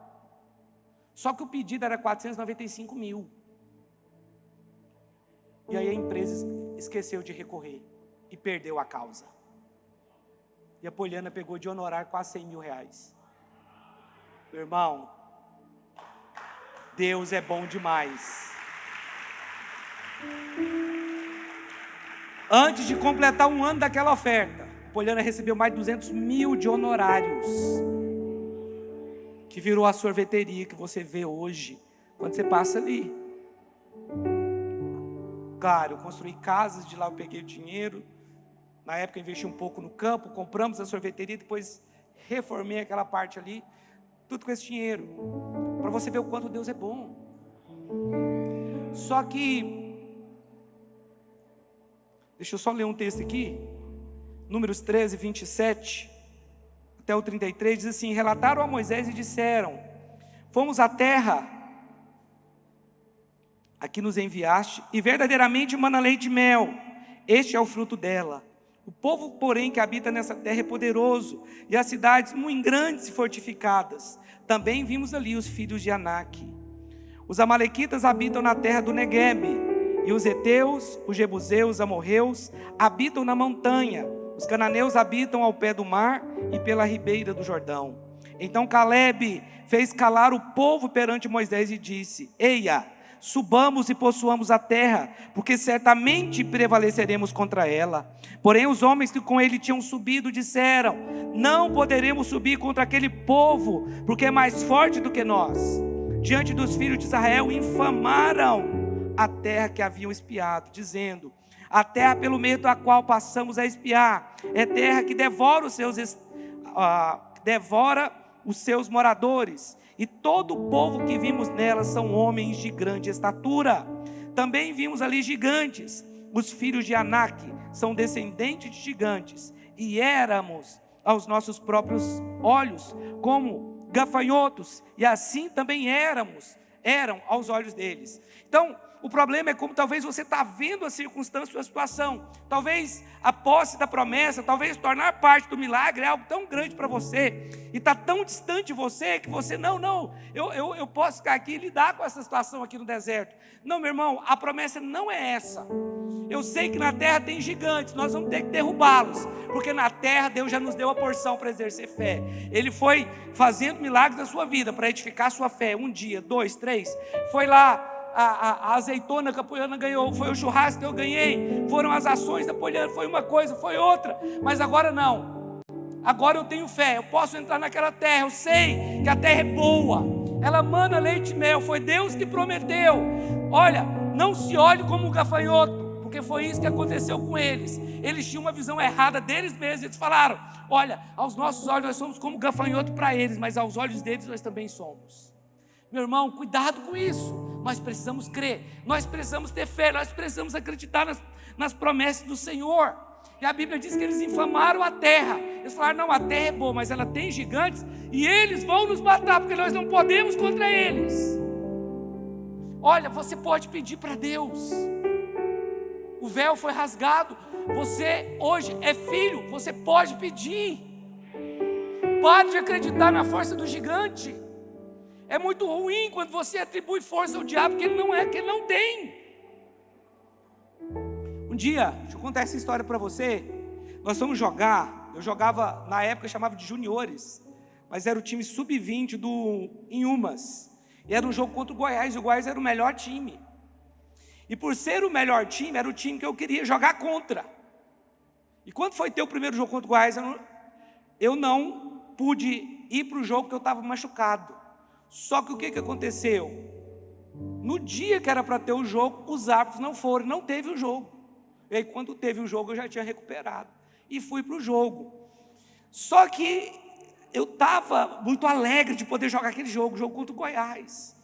Só que o pedido era 495 mil. E aí a empresa esqueceu de recorrer e perdeu a causa. E a Poliana pegou de honorário quase 100 mil reais. Meu irmão, Deus é bom demais. Antes de completar um ano daquela oferta, a Poliana recebeu mais de 200 mil de honorários, que virou a sorveteria que você vê hoje, quando você passa ali. Claro, eu construí casas, de lá eu peguei o dinheiro. Na época eu investi um pouco no campo, compramos a sorveteria, depois reformei aquela parte ali, tudo com esse dinheiro, para você ver o quanto Deus é bom. Só que, deixa eu só ler um texto aqui, Números 13, 27, até o 33, diz assim, relataram a Moisés e disseram, fomos à terra, aqui nos enviaste, e verdadeiramente mana leite e mel, este é o fruto dela. O povo, porém, que habita nessa terra é poderoso, e as cidades muito grandes e fortificadas. Também vimos ali os filhos de Anak. Os amalequitas habitam na terra do Neguebe, e os heteus, os jebuseus, os amorreus, habitam na montanha. Os cananeus habitam ao pé do mar e pela ribeira do Jordão. Então Calebe fez calar o povo perante Moisés e disse, eia, subamos e possuamos a terra, porque certamente prevaleceremos contra ela. Porém os homens que com ele tinham subido disseram, não poderemos subir contra aquele povo, porque é mais forte do que nós. Diante dos filhos de Israel infamaram a terra que haviam espiado, dizendo, a terra pelo meio da qual passamos a espiar, é terra que devora os seus moradores, e todo o povo que vimos nela são homens de grande estatura. Também vimos ali gigantes, os filhos de Anak são descendentes de gigantes, e éramos aos nossos próprios olhos como gafanhotos, e assim também eram aos olhos deles. Então, o problema é como talvez você está vendo a circunstância ou a situação. Talvez a posse da promessa, talvez tornar parte do milagre é algo tão grande para você, e está tão distante de você, que você, eu posso ficar aqui e lidar com essa situação aqui no deserto. Não, meu irmão, a promessa não é essa. Eu sei que na terra tem gigantes, nós vamos ter que derrubá-los, porque na terra Deus já nos deu a porção para exercer fé. Ele foi fazendo milagres na sua vida, para edificar a sua fé, 1 dia, 2, 3, foi lá, a azeitona que a Poliana ganhou, foi o churrasco que eu ganhei, foram as ações da Poliana, foi uma coisa, foi outra, mas agora não, agora eu tenho fé, eu posso entrar naquela terra, eu sei que a terra é boa, ela mana leite e mel, foi Deus que prometeu. Olha, não se olhe como um gafanhoto, porque foi isso que aconteceu com eles. Eles tinham uma visão errada deles mesmos. Eles falaram: olha, aos nossos olhos nós somos como gafanhoto para eles, mas aos olhos deles nós também somos. Meu irmão, cuidado com isso. Nós precisamos crer, nós precisamos ter fé, nós precisamos acreditar nas promessas do Senhor. E a Bíblia diz que eles infamaram a terra. Eles falaram: não, a terra é boa, mas ela tem gigantes e eles vão nos matar, porque nós não podemos contra eles. Olha, você pode pedir para Deus. O véu foi rasgado. Você hoje é filho, você pode pedir. Pare de acreditar na força do gigante. É muito ruim quando você atribui força ao diabo que ele não tem. Um dia, deixa eu contar essa história para você. Nós fomos jogar. Eu jogava, na época chamava de juniores, mas era o time sub-20 do Inhumas. E era um jogo contra o Goiás, e o Goiás era o melhor time. E por ser o melhor time, era o time que eu queria jogar contra. E quando foi ter o primeiro jogo contra o Goiás, eu não pude ir para o jogo porque eu estava machucado. Só que o que aconteceu? No dia que era para ter o jogo, os árbitros não foram, não teve o jogo. E aí quando teve o jogo eu já tinha recuperado. E fui para o jogo. Só que eu estava muito alegre de poder jogar aquele jogo contra o Goiás.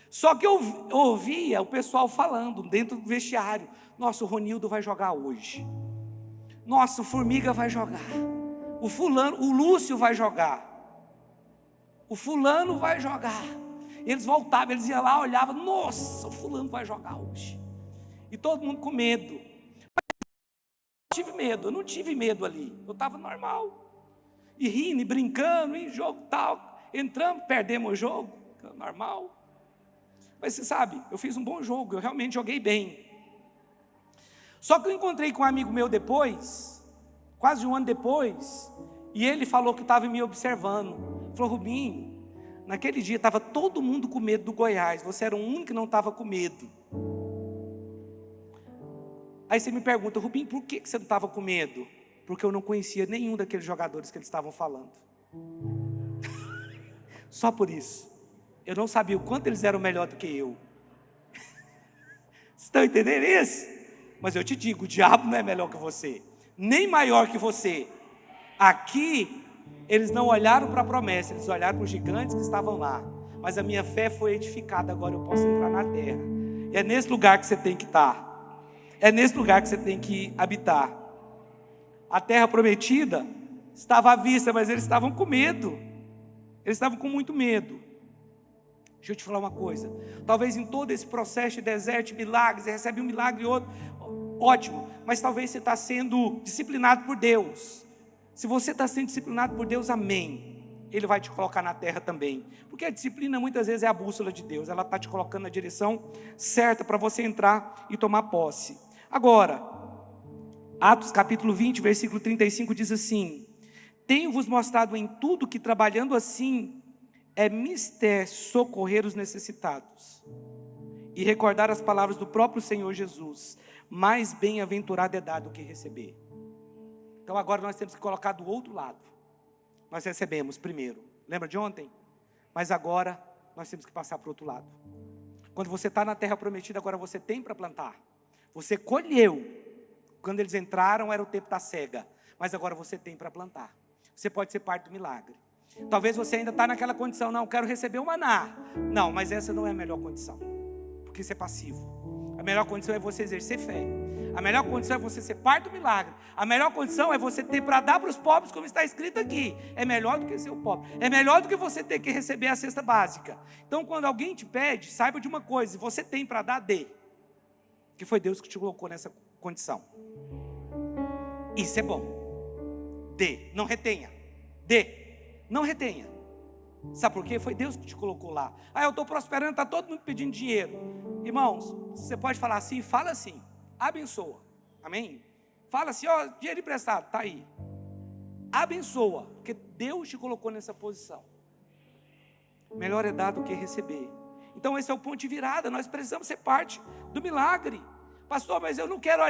Só que eu ouvia o pessoal falando dentro do vestiário: nossa, o Ronildo vai jogar hoje. Nossa, o Formiga vai jogar. O fulano, o Lúcio vai jogar. O fulano vai jogar. Eles voltavam, eles iam lá, olhavam: nossa, o fulano vai jogar hoje. E todo mundo com medo. Eu não tive medo ali. Eu estava normal. E rindo, e brincando, e jogo tal. Entramos, perdemos o jogo, normal. Mas você sabe, eu fiz um bom jogo, eu realmente joguei bem. Só que eu encontrei com um amigo meu depois, quase um ano depois, e ele falou que estava me observando. Ele falou: Rubinho, naquele dia estava todo mundo com medo do Goiás, você era o único que não estava com medo. Aí você me pergunta: Rubinho, por que você não estava com medo? Porque eu não conhecia nenhum daqueles jogadores que eles estavam falando. Só por isso. Eu não sabia o quanto eles eram melhor do que eu. Vocês estão entendendo isso? Mas eu te digo, o diabo não é melhor que você, nem maior que você. Aqui, eles não olharam para a promessa, eles olharam para os gigantes que estavam lá. Mas a minha fé foi edificada, agora eu posso entrar na terra. E é nesse lugar que você tem que estar. É nesse lugar que você tem que habitar. A terra prometida estava à vista, mas eles estavam com medo. Eles estavam com muito medo. Deixa eu te falar uma coisa. Talvez em todo esse processo de deserto, de milagres, você recebe um milagre e outro, ótimo. Mas talvez você está sendo disciplinado por Deus. Se você está sendo disciplinado por Deus, amém. Ele vai te colocar na terra também. Porque a disciplina muitas vezes é a bússola de Deus. Ela está te colocando na direção certa para você entrar e tomar posse. Agora, Atos capítulo 20, versículo 35 diz assim: tenho-vos mostrado em tudo que trabalhando assim é mister socorrer os necessitados e recordar as palavras do próprio Senhor Jesus: mais bem-aventurado é dar do que receber. Então agora nós temos que colocar do outro lado. Nós recebemos primeiro, lembra de ontem? Mas agora nós temos que passar para o outro lado. Quando você está na terra prometida, agora você tem para plantar. Você colheu. Quando eles entraram era o tempo da cega, mas agora você tem para plantar. Você pode ser parte do milagre. Talvez você ainda está naquela condição: não, quero receber o maná. Não, mas essa não é a melhor condição, porque isso é passivo. A melhor condição é você exercer fé. A melhor condição é você ser parte do milagre. A melhor condição é você ter para dar para os pobres, como está escrito aqui. É melhor do que ser o pobre. É melhor do que você ter que receber a cesta básica. Então quando alguém te pede, saiba de uma coisa: se você tem para dar, dê. que foi Deus que te colocou nessa condição. Isso é bom. Dê, não retenha. Dê, não retenha. Sabe por quê? Foi Deus que te colocou lá. Eu estou prosperando, está todo mundo pedindo dinheiro. Irmãos, você pode falar assim, fala assim, abençoa. Amém? Fala assim, dinheiro emprestado, está aí. Abençoa, porque Deus te colocou nessa posição. Melhor é dar do que receber. Então esse é o ponto de virada. Nós precisamos ser parte do milagre. Pastor, mas eu não quero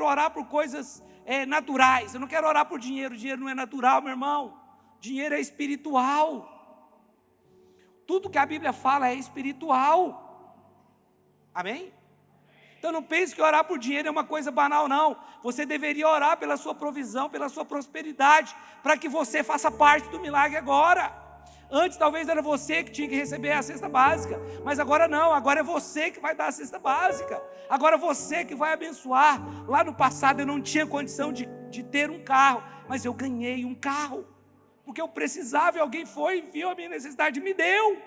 orar por coisas naturais. Eu não quero orar por dinheiro. Dinheiro não é natural, meu irmão. Dinheiro é espiritual. Tudo que a Bíblia fala é espiritual. Amém? Então não pense que orar por dinheiro é uma coisa banal, não. Você deveria orar pela sua provisão, pela sua prosperidade, para que você faça parte do milagre agora. Antes talvez era você que tinha que receber a cesta básica, mas agora não, agora é você que vai dar a cesta básica. Agora é você que vai abençoar. Lá no passado eu não tinha condição de ter um carro, mas eu ganhei um carro, porque eu precisava e alguém foi e viu a minha necessidade e me deu.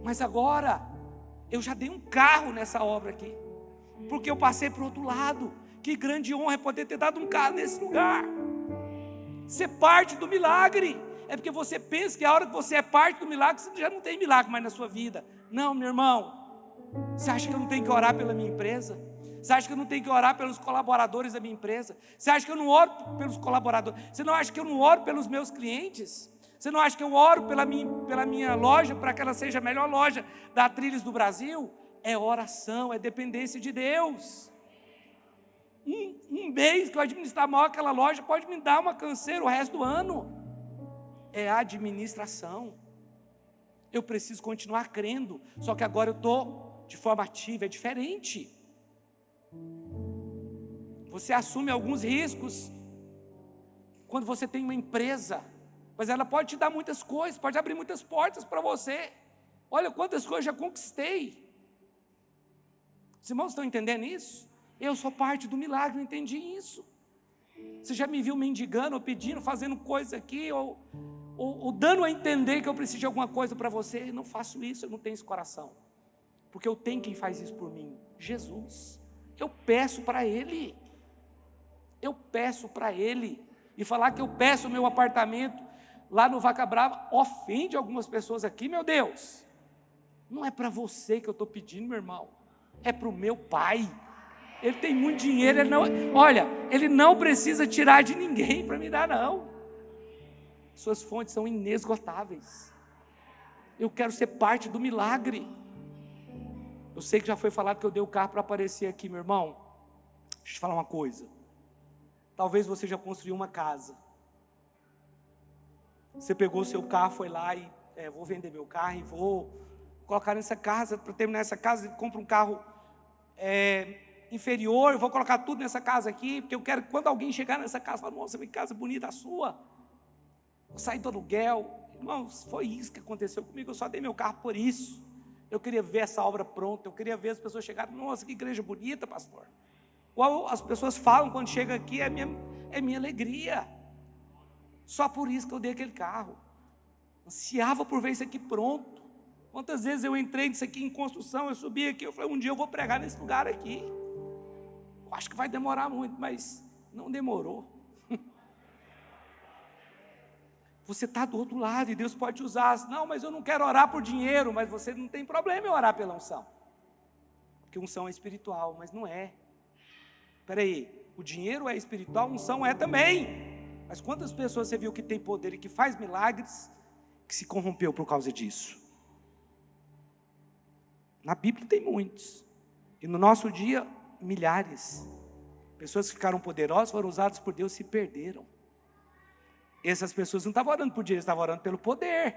Mas agora eu já dei um carro nessa obra aqui, porque eu passei para o outro lado. Que grande honra é poder ter dado um carro nesse lugar. Ser parte do milagre. É porque você pensa que a hora que você é parte do milagre, você já não tem milagre mais na sua vida. Não, meu irmão. Você acha que eu não tenho que orar pela minha empresa? Você acha que eu não tenho que orar pelos colaboradores da minha empresa? Você acha que eu não oro pelos colaboradores? Você não acha que eu não oro pelos meus clientes? Você não acha que eu oro pela minha loja, para que ela seja a melhor loja da Trilhos do Brasil? É oração, é dependência de Deus. Um mês que eu administrar mal aquela loja pode me dar uma canseira o resto do ano. É administração. Eu preciso continuar crendo, só que agora eu estou de forma ativa, é diferente. Você assume alguns riscos quando você tem uma empresa, mas ela pode te dar muitas coisas, pode abrir muitas portas para você. Olha quantas coisas já conquistei. Os irmãos estão entendendo isso? Eu sou parte do milagre, eu entendi isso. Você já me viu mendigando, ou pedindo, fazendo coisa aqui, ou dando a entender que eu preciso de alguma coisa para você? Eu não faço isso, eu não tenho esse coração. Porque eu tenho quem faz isso por mim, Jesus. Eu peço para Ele. Eu peço para Ele. E falar que eu peço o meu apartamento lá no Vaca Brava ofende algumas pessoas aqui, meu Deus. Não é para você que eu estou pedindo, meu irmão. É para o meu Pai. Ele tem muito dinheiro, ele não precisa tirar de ninguém para me dar, não. Suas fontes são inesgotáveis. Eu quero ser parte do milagre. Eu sei que já foi falado que eu dei o carro para aparecer aqui, meu irmão. Deixa eu te falar uma coisa. Talvez você já construiu uma casa. Você pegou o seu carro, foi lá e vou vender meu carro e vou colocar nessa casa. Para terminar essa casa, compra um carro inferior, vou colocar tudo nessa casa aqui, porque eu quero que quando alguém chegar nessa casa, falar, nossa, que casa bonita a sua. Vou sair do aluguel. Irmãos, foi isso que aconteceu comigo. Eu só dei meu carro por isso. Eu queria ver essa obra pronta, eu queria ver as pessoas chegarem, nossa, que igreja bonita, pastor. Igual as pessoas falam quando chega aqui, é minha alegria. Só por isso que eu dei aquele carro. Ansiava por ver isso aqui pronto. Quantas vezes eu entrei nisso aqui em construção, eu subi aqui, eu falei, um dia eu vou pregar nesse lugar aqui. Eu acho que vai demorar muito, mas não demorou. Você está do outro lado e Deus pode te usar. Não, mas eu não quero orar por dinheiro. Mas você não tem problema em orar pela unção. Porque unção é espiritual, mas não é. Espera aí, o dinheiro é espiritual, a unção é também. Mas quantas pessoas você viu que tem poder e que faz milagres, que se corrompeu por causa disso? Na Bíblia tem muitos. E no nosso dia, milhares. Pessoas que ficaram poderosas, foram usadas por Deus e se perderam. Essas pessoas não estavam orando por dinheiro, estavam orando pelo poder.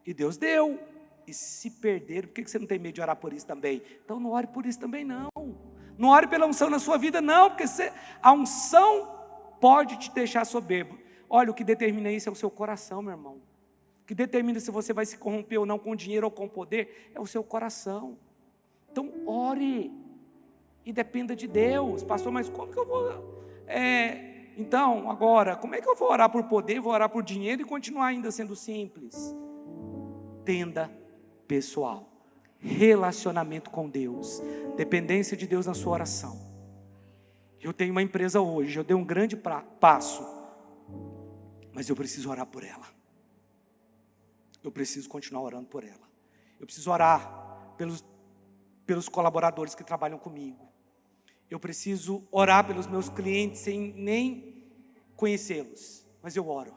E Deus deu. E se perderam. Por que você não tem medo de orar por isso também? Então não ore por isso também não. Não ore pela unção na sua vida não. Porque a unção pode te deixar soberbo. Olha, o que determina isso é o seu coração, meu irmão. O que determina se você vai se corromper ou não com dinheiro ou com poder é o seu coração. Então ore. E dependa de Deus. Pastor, mas como que eu vou... Então, agora, como é que eu vou orar por poder, vou orar por dinheiro e continuar ainda sendo simples? Tenda pessoal. relacionamento com Deus, dependência de Deus na sua oração. Eu tenho uma empresa hoje, eu dei um grande passo, mas eu preciso orar por ela. Eu preciso continuar orando por ela. Eu preciso orar pelos colaboradores que trabalham comigo. Eu preciso orar pelos meus clientes sem nem conhecê-los, mas eu oro.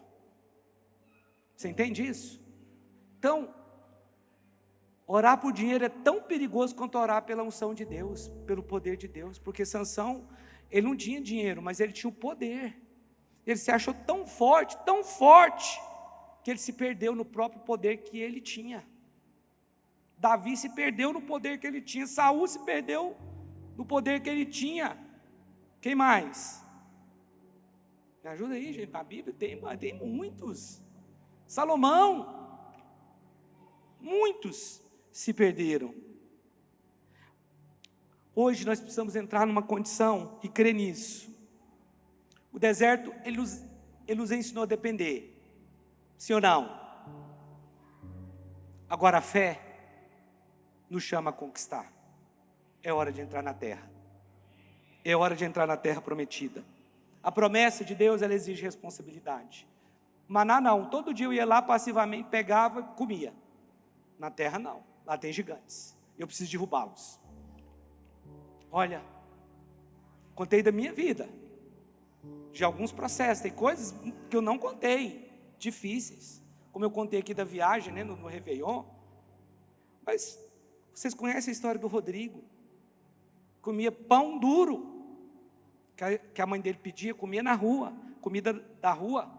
Você entende isso? Então, orar por dinheiro é tão perigoso quanto orar pela unção de Deus, pelo poder de Deus, porque Sansão, ele não tinha dinheiro, mas ele tinha o poder. Ele se achou tão forte, que ele se perdeu no próprio poder que ele tinha. Davi se perdeu no poder que ele tinha, Saul se perdeu no poder que ele tinha. Quem mais? Me ajuda aí, gente, na Bíblia tem muitos. Salomão, muitos se perderam. Hoje nós precisamos entrar numa condição e crer nisso. O deserto, ele nos ensinou a depender. Sim ou não? Agora a fé nos chama a conquistar. É hora de entrar na terra. É hora de entrar na terra prometida. A promessa de Deus, ela exige responsabilidade. Maná não, todo dia eu ia lá passivamente, pegava, comia. Na terra não, lá tem gigantes. Eu preciso derrubá-los. Olha, contei da minha vida, de alguns processos, tem coisas que eu não contei, difíceis, como eu contei aqui da viagem, né, no Réveillon. Mas vocês conhecem a história do Rodrigo? Comia pão duro, que a mãe dele pedia, comia na rua, comida da rua,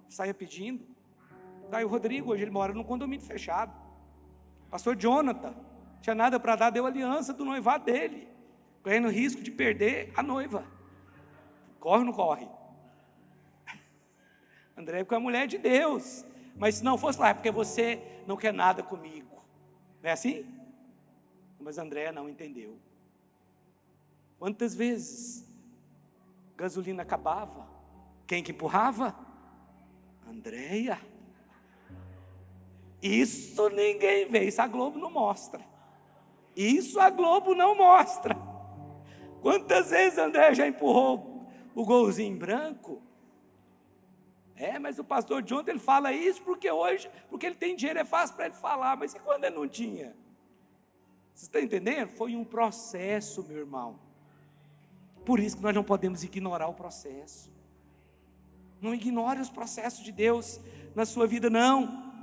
saía pedindo. Daí o Rodrigo, hoje ele mora num condomínio fechado. Pastor Jonathan, tinha nada para dar, deu aliança do noivado dele, correndo risco de perder a noiva. Corre ou não corre? André é porque é mulher de Deus, mas se não fosse lá, é porque você não quer nada comigo. Não é assim? Mas André não entendeu. Quantas vezes gasolina acabava? Quem que empurrava? Andréia. Isso ninguém vê, isso a Globo não mostra. Isso a Globo não mostra. Quantas vezes André já empurrou o golzinho branco? Mas o pastor Jonathan, ele fala isso porque ele tem dinheiro, é fácil para ele falar, mas e quando ele não tinha? Você está entendendo? Foi um processo, meu irmão. Por isso que nós não podemos ignorar o processo. Não ignore os processos de Deus na sua vida, não.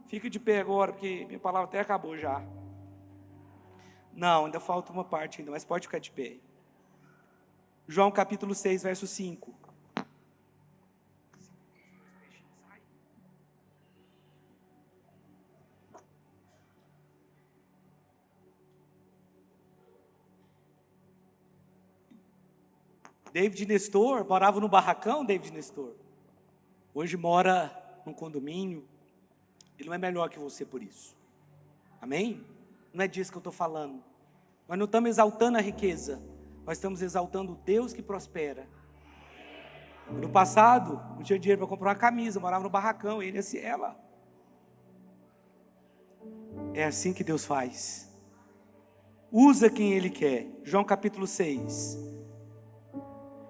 Fica de pé agora, porque minha palavra até acabou já. Não, ainda falta uma parte ainda, mas pode ficar de pé. João capítulo 6, verso 5. David Nestor morava no barracão, David Nestor. Hoje mora num condomínio. Ele não é melhor que você por isso. Amém? Não é disso que eu estou falando. Nós não estamos exaltando a riqueza. Nós estamos exaltando o Deus que prospera. No passado, não tinha dinheiro para comprar uma camisa, morava no barracão, ele e ela. É assim que Deus faz. Usa quem Ele quer. João capítulo 6.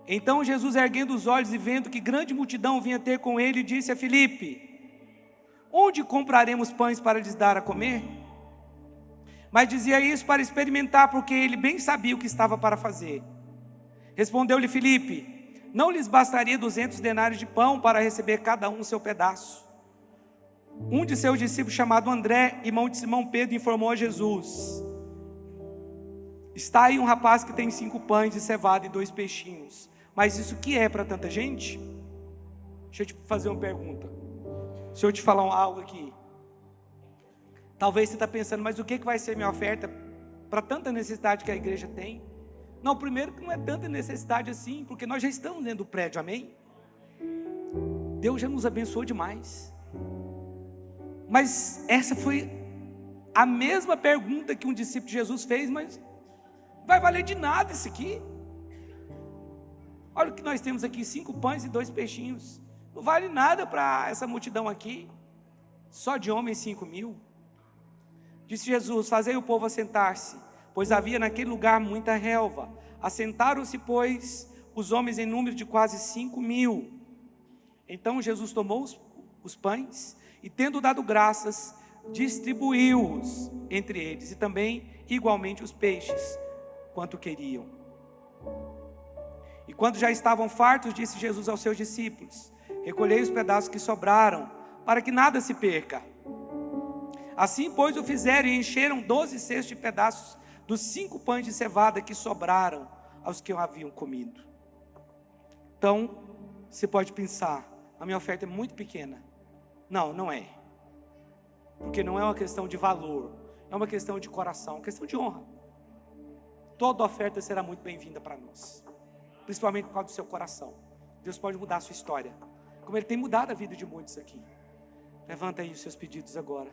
Então Jesus, erguendo os olhos e vendo que grande multidão vinha ter com ele, disse a Filipe: onde compraremos pães para lhes dar a comer? Mas dizia isso para experimentar, porque ele bem sabia o que estava para fazer. Respondeu-lhe Filipe: não lhes bastaria 200 denários de pão para receber cada um o seu pedaço? Um de seus discípulos, chamado André, irmão de Simão Pedro, informou a Jesus: está aí um rapaz que tem 5 pães de cevada e 2 peixinhos. Mas isso que é para tanta gente? Deixa eu te fazer uma pergunta. Se eu te falar algo aqui, talvez você está pensando, mas o que vai ser minha oferta para tanta necessidade que a igreja tem? Não, primeiro que não é tanta necessidade assim, porque nós já estamos dentro do prédio, amém? Deus já nos abençoou demais. Mas essa foi a mesma pergunta que um discípulo de Jesus fez, mas vai valer de nada isso aqui? Olha o que nós temos aqui, 5 pães e 2 peixinhos. Não vale nada para essa multidão aqui. Só de homens 5.000. Disse Jesus: fazei o povo assentar-se, pois havia naquele lugar muita relva. Assentaram-se, pois, os homens em número de quase 5.000. Então Jesus tomou os pães e, tendo dado graças, distribuiu-os entre eles, e também igualmente os peixes, quanto queriam. E quando já estavam fartos, disse Jesus aos seus discípulos: recolhei os pedaços que sobraram, para que nada se perca. Assim, pois, o fizeram, e encheram 12 cestos de pedaços dos 5 pães de cevada que sobraram aos que o haviam comido. Então, você pode pensar: a minha oferta é muito pequena. Não, não é. Porque não é uma questão de valor, é uma questão de coração, uma questão de honra. Toda oferta será muito bem-vinda para nós, principalmente por causa do seu coração. Deus pode mudar a sua história, como Ele tem mudado a vida de muitos aqui. Levanta aí os seus pedidos agora.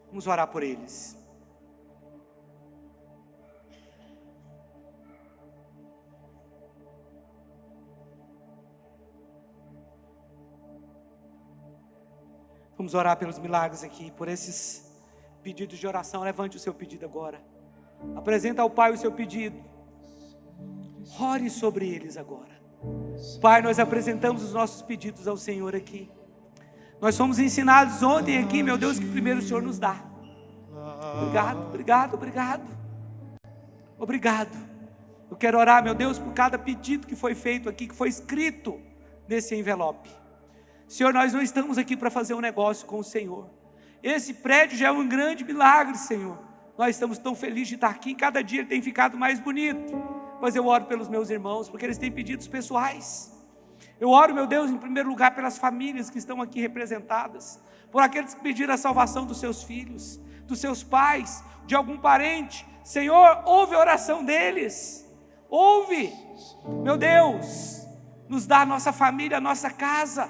Vamos orar por eles. Vamos orar pelos milagres aqui, por esses pedidos de oração. Levante o seu pedido agora. Apresenta ao Pai o seu pedido. Ore sobre eles agora. Pai, nós apresentamos os nossos pedidos ao Senhor aqui. Nós fomos ensinados ontem aqui, meu Deus, que primeiro o Senhor nos dá. Obrigado, obrigado, obrigado. Obrigado. Eu quero orar, meu Deus, por cada pedido que foi feito aqui, que foi escrito nesse envelope. Senhor, nós não estamos aqui para fazer um negócio com o Senhor. Esse prédio já é um grande milagre, Senhor. Nós estamos tão felizes de estar aqui, e cada dia ele tem ficado mais bonito. Mas eu oro pelos meus irmãos, porque eles têm pedidos pessoais. Eu oro, meu Deus, em primeiro lugar pelas famílias que estão aqui representadas, por aqueles que pediram a salvação dos seus filhos, dos seus pais, de algum parente. Senhor, ouve a oração deles. Ouve, meu Deus, nos dá a nossa família, a nossa casa.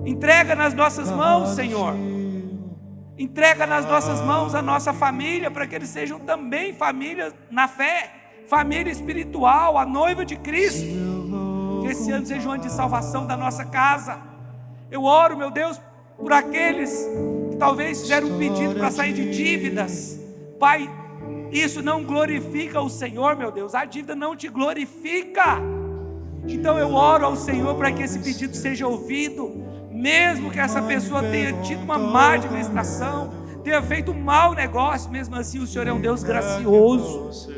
Entrega nas nossas mãos, Senhor. Entrega nas nossas mãos a nossa família, para que eles sejam também família na fé, família espiritual, a noiva de Cristo. Que esse ano seja um ano de salvação da nossa casa. Eu oro, meu Deus, por aqueles que talvez fizeram um pedido para sair de dívidas. Pai, isso não glorifica o Senhor, meu Deus. A dívida não te glorifica. Então eu oro ao Senhor para que esse pedido seja ouvido, mesmo que essa pessoa tenha tido uma má administração, tenha feito um mau negócio. Mesmo assim o Senhor é um Deus gracioso.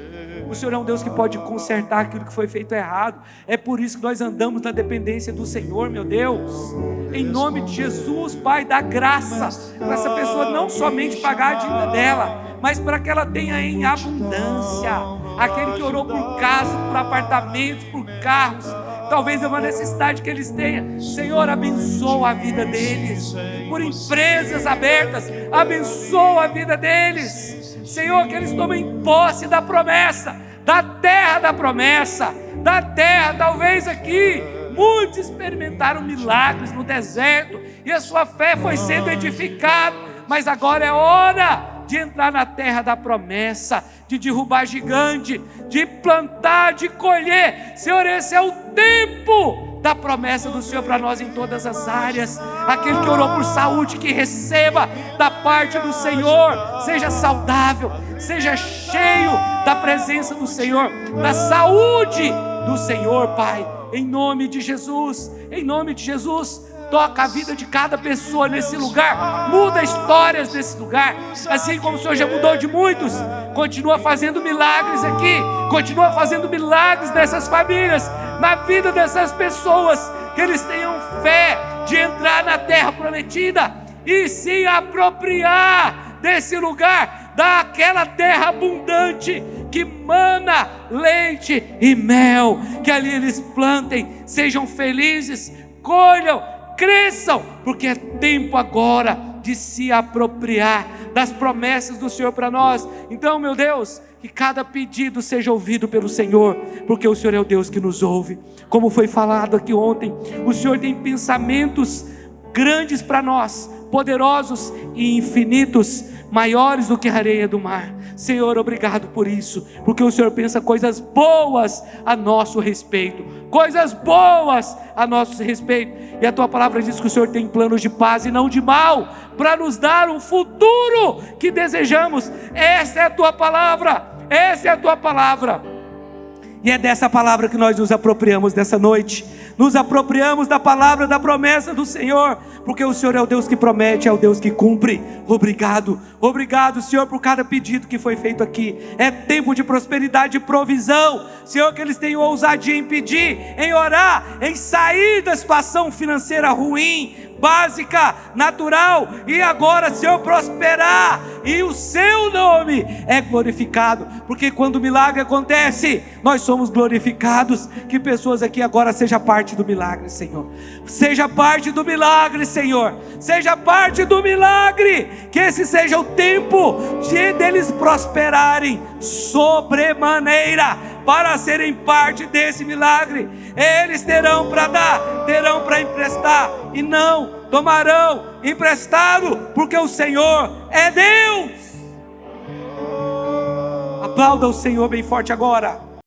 O Senhor é um Deus que pode consertar aquilo que foi feito errado. É por isso que nós andamos na dependência do Senhor, meu Deus. Em nome de Jesus, Pai, dá graça para essa pessoa não somente pagar a dívida dela, mas para que ela tenha em abundância. Aquele que orou por casa, por apartamentos, por carros, talvez é uma necessidade que eles tenham. Senhor, abençoa a vida deles. Por empresas abertas, abençoa a vida deles. Senhor, que eles tomem posse da promessa, da terra da promessa, da terra. Talvez aqui muitos experimentaram milagres no deserto e a sua fé foi sendo edificada, mas agora é hora de entrar na terra da promessa, de derrubar gigante, de plantar, de colher. Senhor, esse é o tempo da promessa do Senhor para nós em todas as áreas. Aquele que orou por saúde, que receba da parte do Senhor, seja saudável, seja cheio da presença do Senhor, da saúde do Senhor, Pai, em nome de Jesus. Em nome de Jesus, toca a vida de cada pessoa nesse lugar, muda histórias nesse lugar, assim como o Senhor já mudou de muitos. Continua fazendo milagres aqui, continua fazendo milagres nessas famílias, na vida dessas pessoas, que eles tenham fé de entrar na terra prometida e se apropriar desse lugar, daquela terra abundante que mana leite e mel. Que ali eles plantem, sejam felizes, colham, cresçam, porque é tempo agora de se apropriar das promessas do Senhor para nós. Então, meu Deus, que cada pedido seja ouvido pelo Senhor, porque o Senhor é o Deus que nos ouve. Como foi falado aqui ontem, o Senhor tem pensamentos grandes para nós, poderosos e infinitos. maiores do que a areia do mar. Senhor, obrigado por isso, porque o Senhor pensa coisas boas a nosso respeito, coisas boas a nosso respeito, e a tua palavra diz que o Senhor tem planos de paz e não de mal, para nos dar um futuro que desejamos. Essa é a tua palavra, essa é a tua palavra. E é dessa palavra que nós nos apropriamos nessa noite. Nos apropriamos da palavra, da promessa do Senhor, porque o Senhor é o Deus que promete, é o Deus que cumpre. Obrigado, obrigado, Senhor, por cada pedido que foi feito aqui. É tempo de prosperidade e provisão, Senhor, que eles tenham ousadia em pedir, em orar, em sair da situação financeira ruim, básica, natural, e agora, Senhor, prosperar, e o seu nome é glorificado, porque quando o milagre acontece, nós somos glorificados. Que pessoas aqui agora sejam parte do milagre, Senhor, seja parte do milagre, Senhor, seja parte do milagre, que esse seja o tempo deles prosperarem sobremaneira, para serem parte desse milagre. Eles terão para dar, terão para emprestar, e não tomarão emprestado, porque o Senhor é Deus. Aplauda o Senhor bem forte agora.